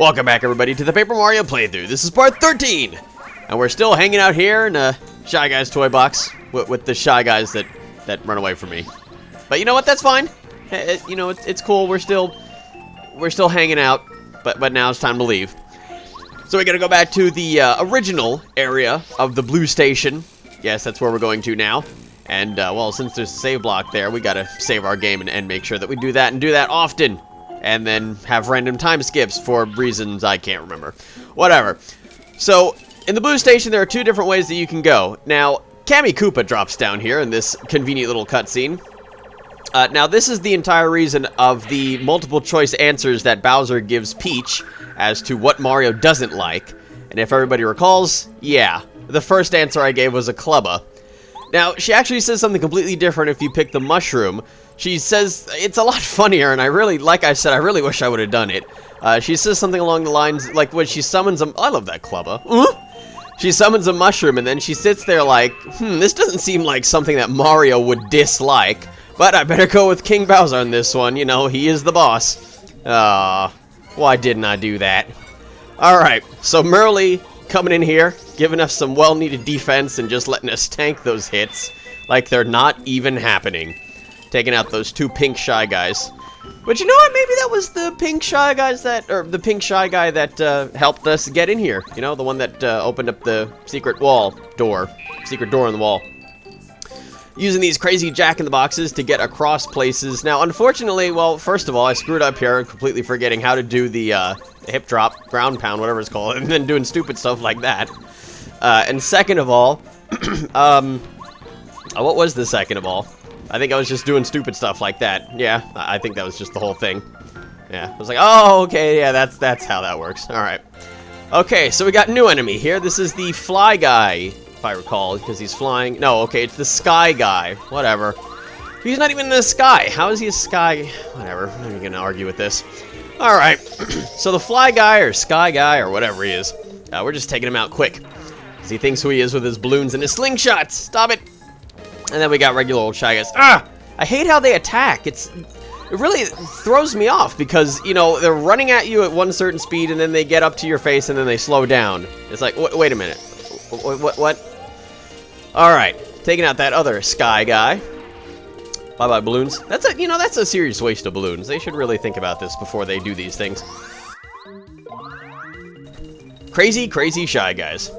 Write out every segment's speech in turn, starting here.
Welcome back, everybody, to the Paper Mario playthrough. This is part 13, and we're still hanging out here in a Shy Guys toy box with the Shy Guys that run away from me. But you know what? That's fine. It's cool. We're still hanging out, but now it's time to leave. So we gotta go back to the original area of the blue station. Yes, that's where we're going to now. And well, since there's a save block there, we gotta save our game and make sure that we do that and do that often. And then have random time skips for reasons I can't remember. Whatever. So, in the blue station, there are two different ways that you can go. Now, Kammy Koopa drops down here in this convenient little cutscene. Now, this is the entire reason of the multiple choice answers that Bowser gives Peach as to what Mario doesn't like. And if everybody recalls, yeah, the first answer I gave was a clubba. Now, she actually says something completely different if you pick the mushroom. She says it's a lot funnier, and I really wish I would have done it. She says something along the lines, like when she summons I love that clubba. She summons a mushroom, and then she sits there like, this doesn't seem like something that Mario would dislike, but I better go with King Bowser on this one, you know, he is the boss. Why didn't I do that? Alright, so Merly coming in here, giving us some well-needed defense and just letting us tank those hits like they're not even happening. Taking out those two pink Shy Guys. But you know what? Maybe that was the pink Shy Guys the pink Shy Guy that helped us get in here. You know, the one that opened up the secret door in the wall. Using these crazy jack-in-the-boxes to get across places. Now, unfortunately, well, first of all, I screwed up here, completely forgetting how to do the hip drop, ground pound, whatever it's called, and then doing stupid stuff like that. And second of all, what was the second of all? I think I was just doing stupid stuff like that. Yeah, I think that was just the whole thing. Yeah, I was like, oh, okay, yeah, that's how that works. Alright. Okay, so we got a new enemy here. This is the Fly Guy, if I recall, because he's flying. No, okay, it's the Sky Guy. Whatever. He's not even in the sky. How is he a sky? Whatever, I'm not even gonna argue with this. Alright, so the Fly Guy, or Sky Guy, or whatever he is, we're just taking him out quick. Because he thinks who he is with his balloons and his slingshots. Stop it! And then we got regular old Shy Guys. I hate how they attack. It really throws me off because, you know, they're running at you at one certain speed and then they get up to your face and then they slow down. It's like, wait a minute. What? Alright, taking out that other Sky Guy. Bye-bye balloons. That's a serious waste of balloons. They should really think about this before they do these things. Crazy, crazy Shy Guys.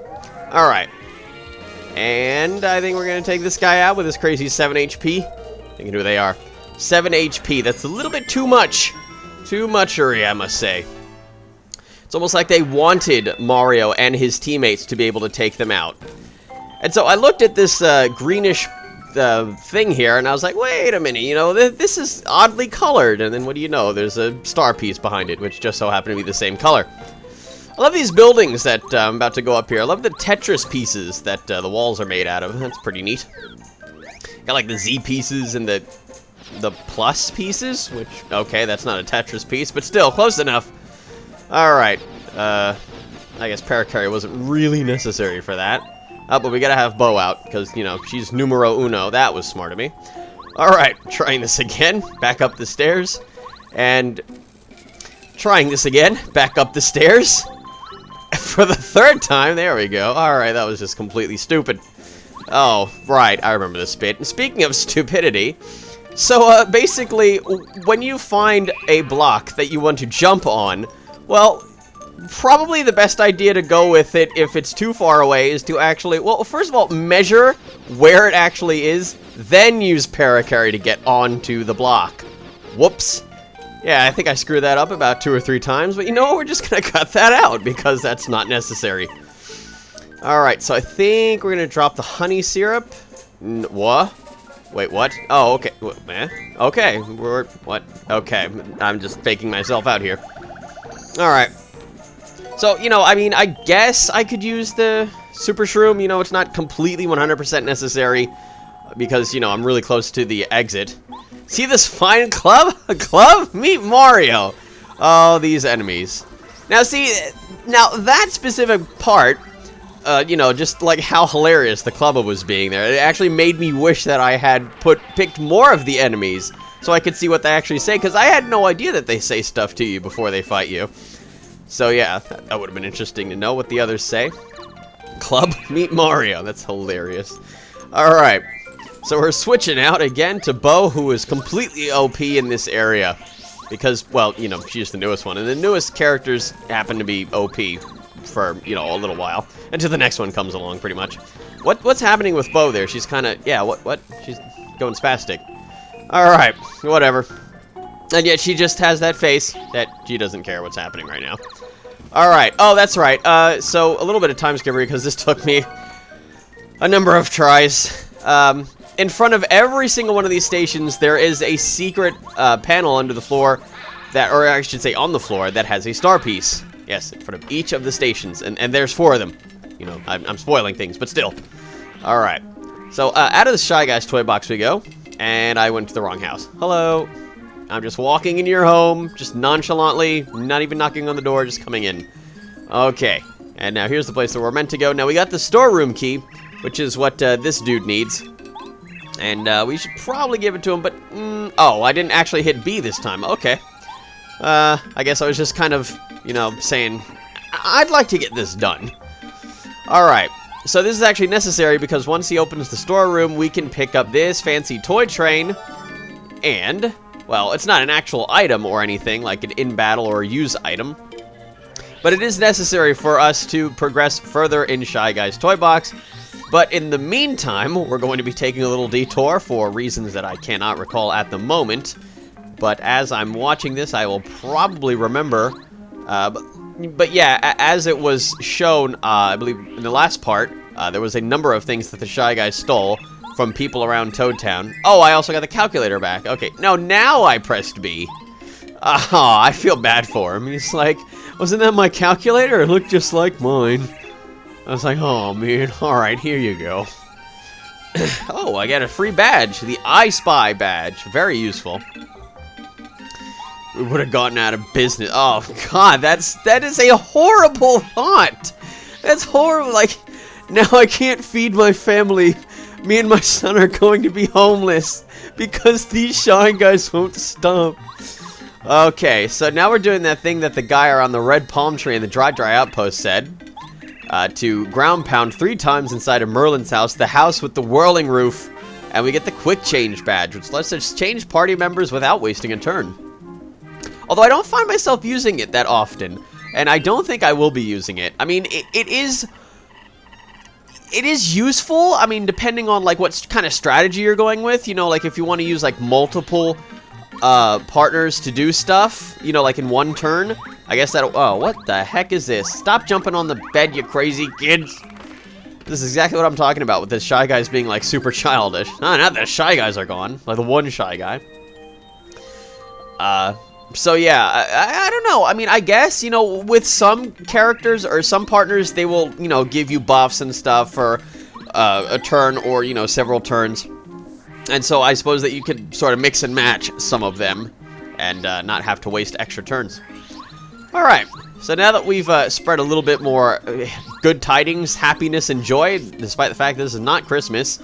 Alright. And I think we're going to take this guy out with his crazy 7 HP. Thinking who they are. 7 HP. That's a little bit too much. Too muchery, I must say. It's almost like they wanted Mario and his teammates to be able to take them out. And so I looked at this greenish thing here, and I was like, wait a minute, you know, this is oddly colored. And then what do you know? There's a star piece behind it, which just so happened to be the same color. I love these buildings that I'm about to go up here. I love the Tetris pieces that the walls are made out of. That's pretty neat. Got like the Z pieces and the plus pieces, which, okay, that's not a Tetris piece, but still, close enough. Alright, I guess Parakarry wasn't really necessary for that. But we gotta have Bo out, because, you know, she's numero uno. That was smart of me. Alright, trying this again. Back up the stairs. And trying this again. Back up the stairs. For the third time, there we go. Alright, that was just completely stupid. Oh, right, I remember this bit. And speaking of stupidity, so basically, when you find a block that you want to jump on, well, probably the best idea to go with it if it's too far away is to actually, well, first of all, measure where it actually is, then use Parakarry to get onto the block. Whoops. Yeah, I think I screwed that up about 2 or 3 times, but you know what? We're just gonna cut that out because that's not necessary. Alright, so I think we're gonna drop the honey syrup. What? Wait, what? Oh, okay. Okay, what? Okay, I'm just faking myself out here. Alright. So, you know, I mean, I guess I could use the Super Shroom. You know, it's not completely 100% necessary because, you know, I'm really close to the exit. See this fine club? A club? Meet Mario. Oh, these enemies. Now, see, that specific part, you know, just like how hilarious the club was being there, it actually made me wish that I had picked more of the enemies so I could see what they actually say, because I had no idea that they say stuff to you before they fight you. So yeah, that would have been interesting to know what the others say. Club Meet Mario. That's hilarious. Alright. So we're switching out again to Bo, who is completely OP in this area. Because, well, you know, she's the newest one. And the newest characters happen to be OP for, you know, a little while. Until the next one comes along, pretty much. What's happening with Bo there? She's kind of, yeah, what? She's going spastic. Alright, whatever. And yet she just has that face that she doesn't care what's happening right now. Alright, oh, that's right. So a little bit of time skippery because this took me a number of tries. In front of every single one of these stations, there is a secret panel under the floor that, or I should say on the floor, that has a star piece. Yes, in front of each of the stations, and there's 4 of them. You know, I'm spoiling things, but still. Alright, so out of the Shy Guys toy box we go, and I went to the wrong house. Hello. I'm just walking into your home, just nonchalantly, not even knocking on the door, just coming in. Okay, and now here's the place that we're meant to go. Now we got the storeroom key, which is what this dude needs. And we should probably give it to him, but, oh, I didn't actually hit B this time. Okay. I guess I was just kind of, you know, saying, I'd like to get this done. Alright, so this is actually necessary because once he opens the storeroom, we can pick up this fancy toy train, and, well, it's not an actual item or anything, like an in-battle or use item, but it is necessary for us to progress further in Shy Guys Toy Box. But in the meantime, we're going to be taking a little detour for reasons that I cannot recall at the moment. But as I'm watching this, I will probably remember. But yeah, as it was shown, I believe in the last part, there was a number of things that the Shy Guys stole from people around Toad Town. Oh, I also got the calculator back. Okay, no, now I pressed B. Oh, I feel bad for him. He's like, wasn't that my calculator? It looked just like mine. I was like, oh man, alright, here you go. Oh, I got a free badge, the I Spy badge. Very useful. We would have gotten out of business. Oh god, that is a horrible thought. That's horrible. Like, now I can't feed my family. Me and my son are going to be homeless because these Shy Guys won't stop. Okay, so now we're doing that thing that the guy around the red palm tree in the Dry Outpost said. To ground pound 3 times inside of Merlin's house, the house with the whirling roof, and we get the quick change badge, which lets us change party members without wasting a turn. Although I don't find myself using it that often, and I don't think I will be using it. I mean, it is useful, I mean, depending on, like, what kind of strategy you're going with. You know, like, if you want to use, like, multiple partners to do stuff, you know, like in one turn. I guess that'll... Oh, what the heck is this? Stop jumping on the bed, you crazy kids. This is exactly what I'm talking about with the Shy Guys being, like, super childish. No, not that Shy Guys are gone. Like, the one Shy Guy. So, yeah, I don't know. I mean, I guess, you know, with some characters or some partners, they will, you know, give you buffs and stuff for a turn or, you know, several turns. And so I suppose that you could sort of mix and match some of them and not have to waste extra turns. Alright, so now that we've spread a little bit more good tidings, happiness, and joy, despite the fact that this is not Christmas,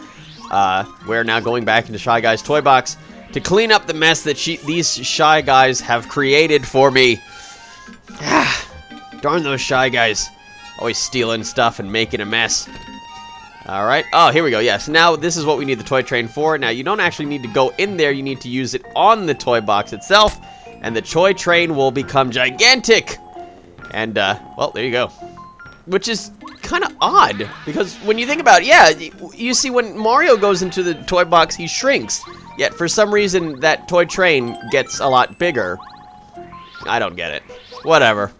we're now going back into Shy Guys Toy Box to clean up the mess that these Shy Guys have created for me. Darn those Shy Guys. Always stealing stuff and making a mess. Alright, oh, here we go, yes. Now, this is what we need the toy train for. Now, you don't actually need to go in there, you need to use it on the toy box itself, and the toy train will become gigantic. And, well, there you go. Which is kind of odd, because when you think about it, yeah, you see when Mario goes into the toy box, he shrinks. Yet, for some reason, that toy train gets a lot bigger. I don't get it. Whatever.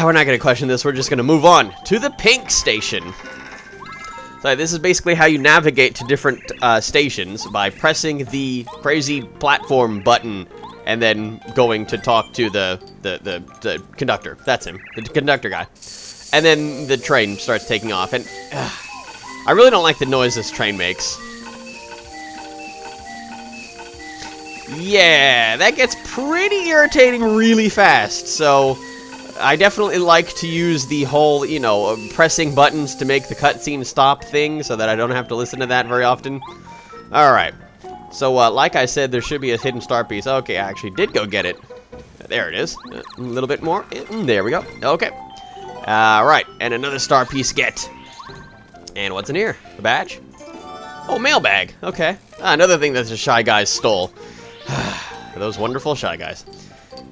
We're not going to question this, we're just going to move on to the pink station. So this is basically how you navigate to different stations, by pressing the crazy platform button and then going to talk to the conductor. That's him, the conductor guy. And then the train starts taking off, and I really don't like the noise this train makes. Yeah, that gets pretty irritating really fast, so I definitely like to use the whole, you know, pressing buttons to make the cutscene stop thing, so that I don't have to listen to that very often. Alright. So, like I said, there should be a hidden star piece. Okay, I actually did go get it. there it is. A little bit more. There we go. Okay. Alright, and another star piece get. And what's in here? A badge? Oh, mailbag. Okay. Another thing that the Shy Guys stole. Those wonderful Shy Guys.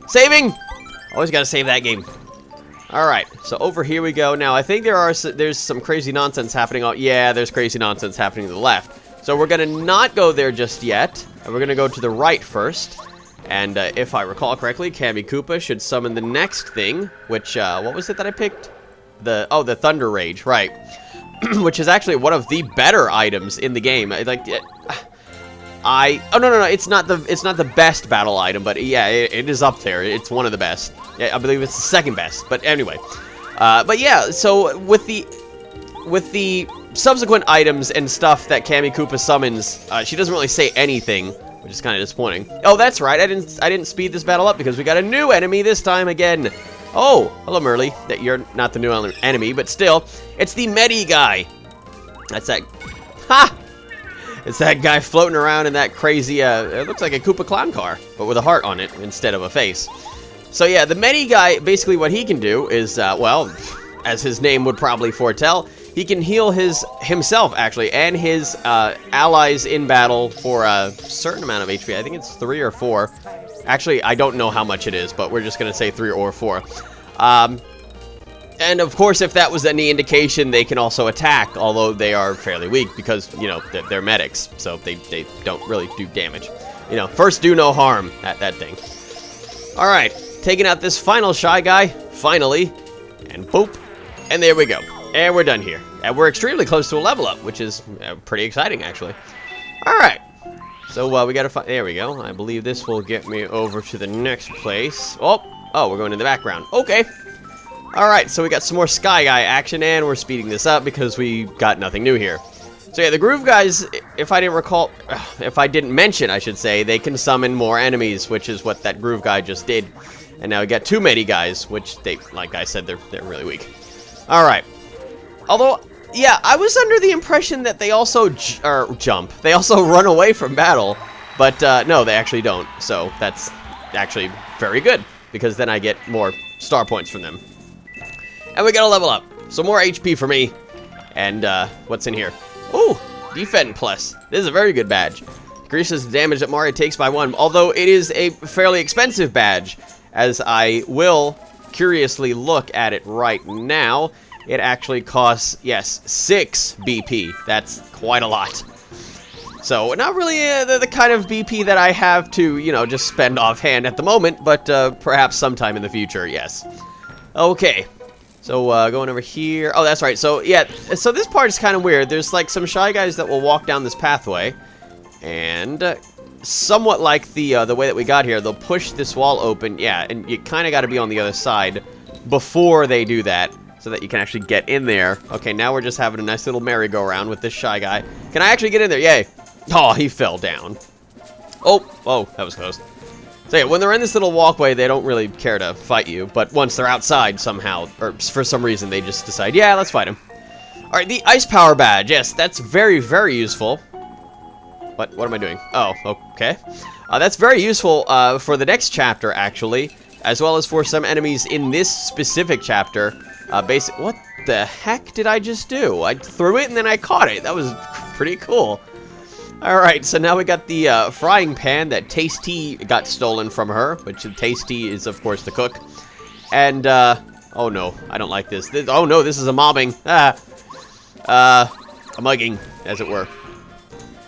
Saving! Always gotta save that game. Alright, so over here we go. Now, I think there's some crazy nonsense happening. Oh, yeah, there's crazy nonsense happening to the left. So we're gonna not go there just yet. And we're gonna go to the right first. And if I recall correctly, Kammy Koopa should summon the next thing, which, what was it that I picked? The Thunder Rage, right. Which is actually one of the better items in the game. Like, oh, no, it's not the best battle item, but yeah, it is up there. It's one of the best. Yeah, I believe it's the second best, but anyway. But yeah, so with the subsequent items and stuff that Kammy Koopa summons, she doesn't really say anything, which is kind of disappointing. Oh, that's right. I didn't speed this battle up because we got a new enemy this time again. Oh, hello, Merly. That you're not the new enemy, but still, it's the Medi guy. That's that. Ha! It's that guy floating around in that crazy. It looks like a Koopa clown car, but with a heart on it instead of a face. So yeah, the Medi guy. Basically, what he can do is, well, as his name would probably foretell, he can heal himself actually and his allies in battle for a certain amount of HP. I think it's 3 or 4. Actually, I don't know how much it is, but we're just going to say 3 or 4. And of course, if that was any indication, they can also attack, although they are fairly weak because, you know, they're medics, so they don't really do damage. You know, first do no harm at that thing. Alright, taking out this final Shy Guy, finally, and boop, and there we go. And we're done here. And we're extremely close to a level up, which is pretty exciting, actually. Alright. So, we gotta find... There we go. I believe this will get me over to the next place. Oh, we're going in the background. Okay. Alright, so we got some more Sky Guy action, and we're speeding this up because we got nothing new here. So, yeah, the Groove Guys, if I didn't mention, I should say, they can summon more enemies, which is what that Groove Guy just did. And now we got 2 Medi Guys, which they, like I said, they're really weak. Alright. Although... Yeah, I was under the impression that they also jump. They also run away from battle, but no, they actually don't. So that's actually very good, because then I get more star points from them. And we gotta level up. So more HP for me. And what's in here? Ooh, Defend Plus. This is a very good badge. Increases the damage that Mario takes by 1, although it is a fairly expensive badge, as I will curiously look at it right now. It actually costs, yes, 6 BP. That's quite a lot. So, not really the kind of BP that I have to, you know, just spend offhand at the moment, but perhaps sometime in the future, yes. Okay. So, going over here. Oh, that's right. So, yeah, so this part is kind of weird. There's, like, some Shy Guys that will walk down this pathway, and somewhat like the way that we got here, they'll push this wall open, yeah, and you kind of got to be on the other side before they do that, so that you can actually get in there. Okay, now we're just having a nice little merry-go-round with this Shy Guy. Can I actually get in there? Yay. Oh, he fell down. Oh, that was close. So yeah, when they're in this little walkway, they don't really care to fight you, but once they're outside somehow, or for some reason, they just decide, yeah, let's fight him. Alright, the Ice Power Badge. Yes, that's very, very useful. What am I doing? Oh, okay. That's very useful for the next chapter, actually, as well as for some enemies in this specific chapter. What the heck did I just do? I threw it and then I caught it. That was pretty cool. Alright, so now we got the frying pan that Tasty got stolen from her, which Tasty is, of course, the cook. And, oh no, I don't like this. Oh no, this is a mobbing. A mugging, as it were.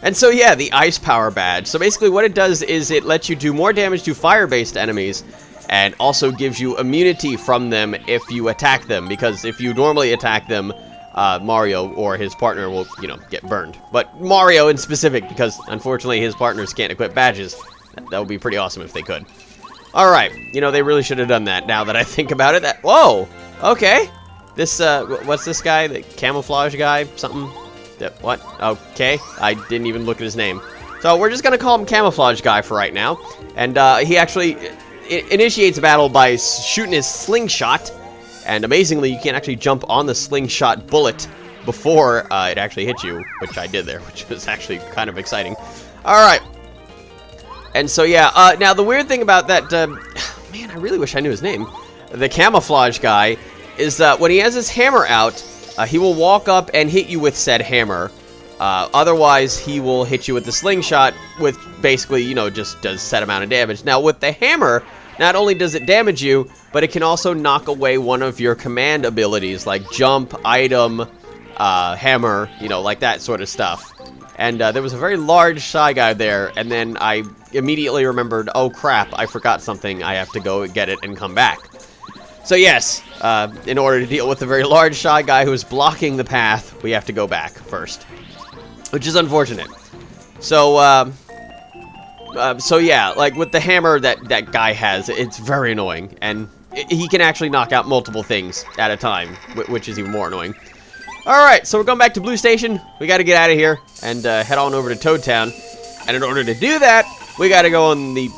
And so, yeah, the Ice Power Badge. So basically what it does is it lets you do more damage to fire-based enemies, and also gives you immunity from them if you attack them, because if you normally attack them, Mario or his partner will, you know, get burned. But Mario in specific, because unfortunately his partners can't equip badges. That would be pretty awesome if they could. Alright, you know, they really should have done that, now that I think about it. Whoa! Okay. This, what's this guy? The camouflage guy? Something? What? Okay. I didn't even look at his name. So we're just gonna call him Camouflage Guy for right now. And, he actually... It initiates a battle by shooting his slingshot, and amazingly, you can actually jump on the slingshot bullet before it actually hits you, which I did there, which was actually kind of exciting. Alright. And so, yeah, now the weird thing about that, man, I really wish I knew his name. The camouflage guy is when he has his hammer out, he will walk up and hit you with said hammer. Otherwise, he will hit you with the slingshot, with basically, you know, just does set amount of damage. Now, with the hammer, not only does it damage you, but it can also knock away one of your command abilities, like jump, item, hammer, you know, like that sort of stuff. And there was a very large Shy Guy there, and then I immediately remembered, oh crap, I forgot something, I have to go get it and come back. So yes, in order to deal with the very large Shy Guy who is blocking the path, we have to go back first. Which is unfortunate. So, so yeah, like with the hammer that guy has, it's very annoying. And he can actually knock out multiple things at a time, which is even more annoying. Alright, so we're going back to Blue Station. We got to get out of here and head on over to Toad Town. And in order to do that, we got to go on the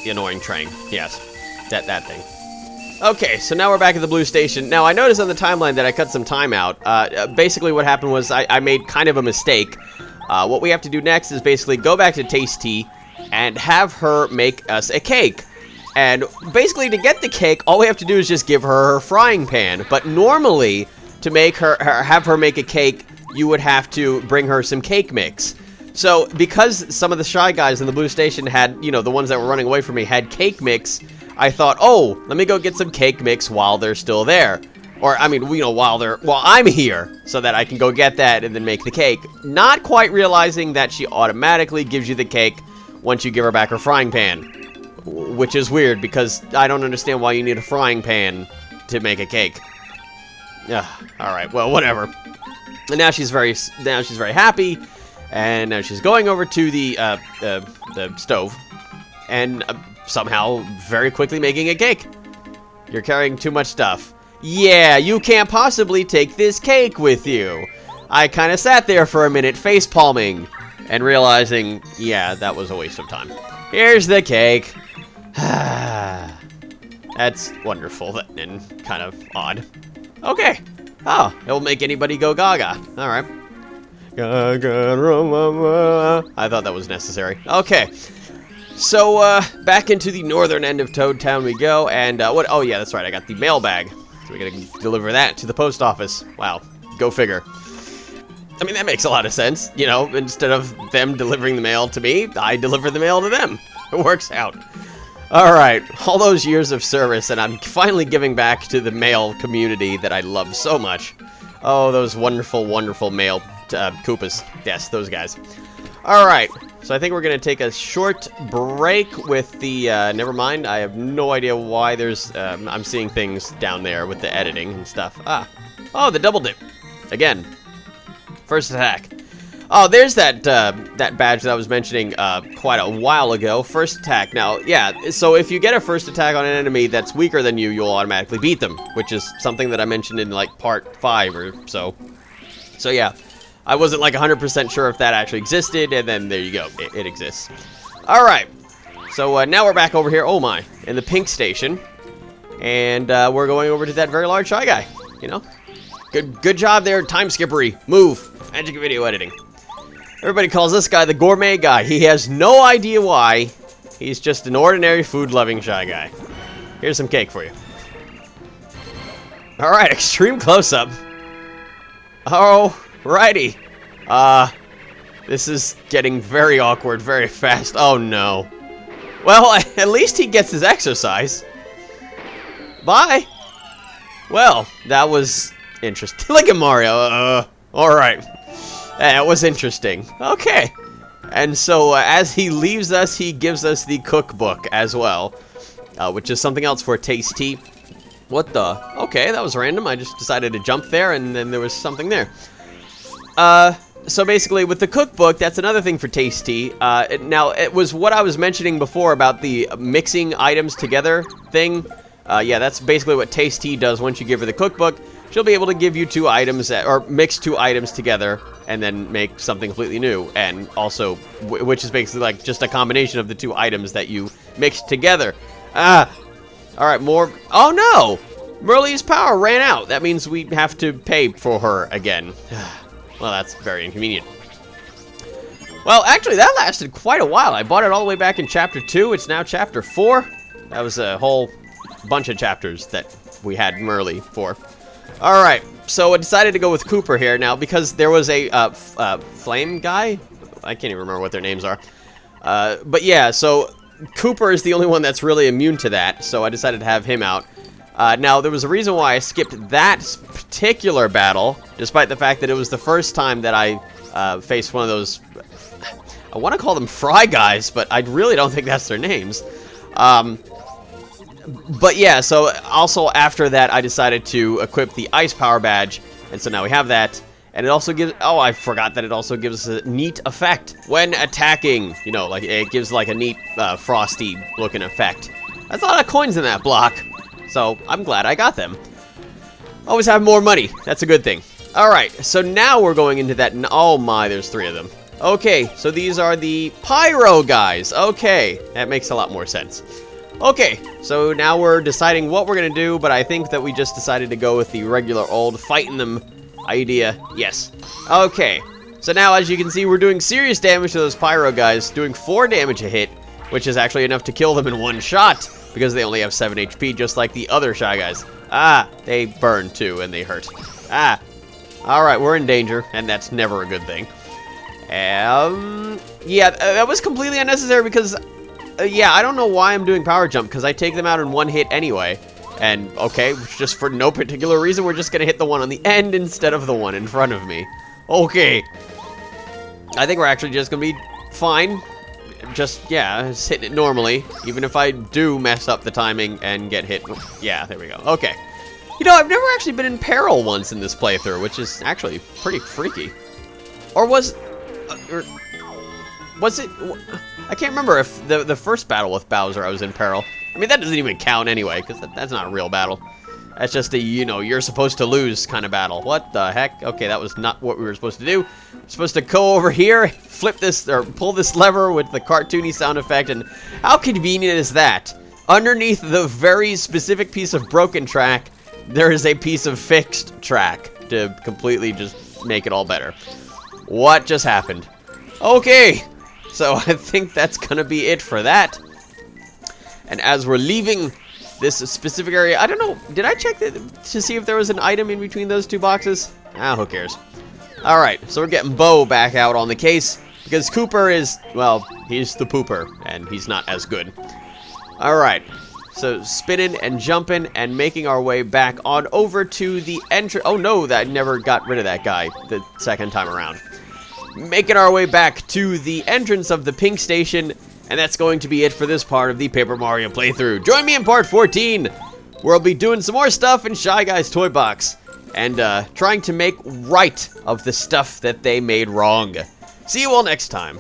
annoying train. Yes, that thing. Okay, so now we're back at the Blue Station. Now, I noticed on the timeline that I cut some time out. Basically, what happened was I made kind of a mistake. What we have to do next is basically go back to Tasty and have her make us a cake. And basically, to get the cake, all we have to do is just give her her frying pan. But normally, to make have her make a cake, you would have to bring her some cake mix. So, because some of the Shy Guys in the Blue Station had, you know, the ones that were running away from me had cake mix, I thought, oh, let me go get some cake mix while they're still there. Or, I mean, you know, while I'm here, so that I can go get that and then make the cake. Not quite realizing that she automatically gives you the cake once you give her back her frying pan. Which is weird, because I don't understand why you need a frying pan to make a cake. Alright, well, whatever. And now she's very happy, and now she's going over to the stove, and somehow very quickly making a cake. You're carrying too much stuff. Yeah, you can't possibly take this cake with you. I kind of sat there for a minute face palming and realizing, yeah, that was a waste of time. Here's the cake. That's wonderful and kind of odd. Okay. Oh, it'll make anybody go gaga. All right. I thought that was necessary. Okay. So, back into the northern end of Toad Town we go, and, what? Oh, yeah, that's right, I got the mailbag. So we gotta deliver that to the post office. Wow, go figure. I mean, that makes a lot of sense. You know, instead of them delivering the mail to me, I deliver the mail to them. It works out. Alright, all those years of service, and I'm finally giving back to the mail community that I love so much. Oh, those wonderful, wonderful mail Koopas. Yes, those guys. Alright, so I think we're going to take a short break with the, never mind, I have no idea why there's, I'm seeing things down there with the editing and stuff. Oh, the double dip. Again. First attack. Oh, there's that, that badge that I was mentioning, quite a while ago. First attack. Now, yeah, so if you get a first attack on an enemy that's weaker than you, you'll automatically beat them, which is something that I mentioned in, like, part 5 or so. So, yeah. I wasn't like 100% sure if that actually existed, and then there you go, it exists. Alright, so now we're back over here, oh my, in the pink station. And we're going over to that very large Shy Guy, you know? Good job there, time skippery, move, magic video editing. Everybody calls this guy the gourmet guy. He has no idea why. He's just an ordinary food-loving Shy Guy. Here's some cake for you. Alright, extreme close-up. Alrighty. This is getting very awkward very fast. Oh no. Well, at least he gets his exercise. Bye. Well, that was interesting. Look at Mario. Alright. That was interesting. Okay. And so, as he leaves us, he gives us the cookbook as well. Which is something else for Tasty. What the? Okay, that was random. I just decided to jump there, and then there was something there. So basically, with the cookbook, that's another thing for Tasty. Now, it was what I was mentioning before about the mixing items together thing. Yeah, that's basically what Tasty does once you give her the cookbook. She'll be able to give you 2 items, or mix 2 items together, and then make something completely new. And also, which is basically like just a combination of the 2 items that you mixed together. Alright, more. Oh no! Merly's power ran out. That means we have to pay for her again. Well, that's very inconvenient. Well, actually, that lasted quite a while. I bought it all the way back in Chapter 2. It's now Chapter 4. That was a whole bunch of chapters that we had Merly for. Alright, so I decided to go with Cooper here now because there was a flame guy? I can't even remember what their names are. But yeah, so Cooper is the only one that's really immune to that, so I decided to have him out. Now, there was a reason why I skipped that particular battle, despite the fact that it was the first time that I faced one of those... I want to call them Fry guys, but I really don't think that's their names. But yeah, so also after that, I decided to equip the Ice Power Badge, and so now we have that. And it also gives... Oh, I forgot that it also gives us a neat effect when attacking. You know, like, it gives, like, a neat, frosty-looking effect. That's a lot of coins in that block. So, I'm glad I got them. Always have more money. That's a good thing. Alright, so now we're going into that... Oh my, there's 3 of them. Okay, so these are the Pyro guys. Okay, that makes a lot more sense. Okay, so now we're deciding what we're going to do, but I think that we just decided to go with the regular old fighting them idea. Yes. Okay, so now as you can see, we're doing serious damage to those Pyro guys, doing 4 damage a hit, which is actually enough to kill them in one shot, because they only have 7 HP, just like the other Shy Guys. Ah, they burn too, and they hurt. Ah. Alright, we're in danger, and that's never a good thing. Yeah, that was completely unnecessary because, yeah, I don't know why I'm doing Power Jump, because I take them out in one hit anyway. And, okay, just for no particular reason, we're just gonna hit the one on the end instead of the one in front of me. Okay. I think we're actually just gonna be fine. Just, yeah, just hitting it normally, even if I do mess up the timing and get hit. Yeah, there we go. Okay. You know, I've never actually been in peril once in this playthrough, which is actually pretty freaky. Or was it... I can't remember if the first battle with Bowser I was in peril. I mean, that doesn't even count anyway, because that's not a real battle. That's just a, you know, you're supposed to lose kind of battle. What the heck? Okay, that was not what we were supposed to do. We're supposed to go over here, flip this, or pull this lever with the cartoony sound effect, and how convenient is that? Underneath the very specific piece of broken track, there is a piece of fixed track to completely just make it all better. What just happened? Okay, so I think that's gonna be it for that. And as we're leaving this specific area, I don't know, did I check to see if there was an item in between those 2 boxes? Ah, who cares? Alright, so we're getting Bo back out on the case, because Cooper is, well, he's the pooper, and he's not as good. Alright, so spinning and jumping and making our way back on over to the entrance. Oh no, that never got rid of that guy the second time around. Making our way back to the entrance of the Pink Station, and that's going to be it for this part of the Paper Mario playthrough. Join me in part 14, where I'll be doing some more stuff in Shy Guy's Toy Box, and trying to make right of the stuff that they made wrong. See you all next time.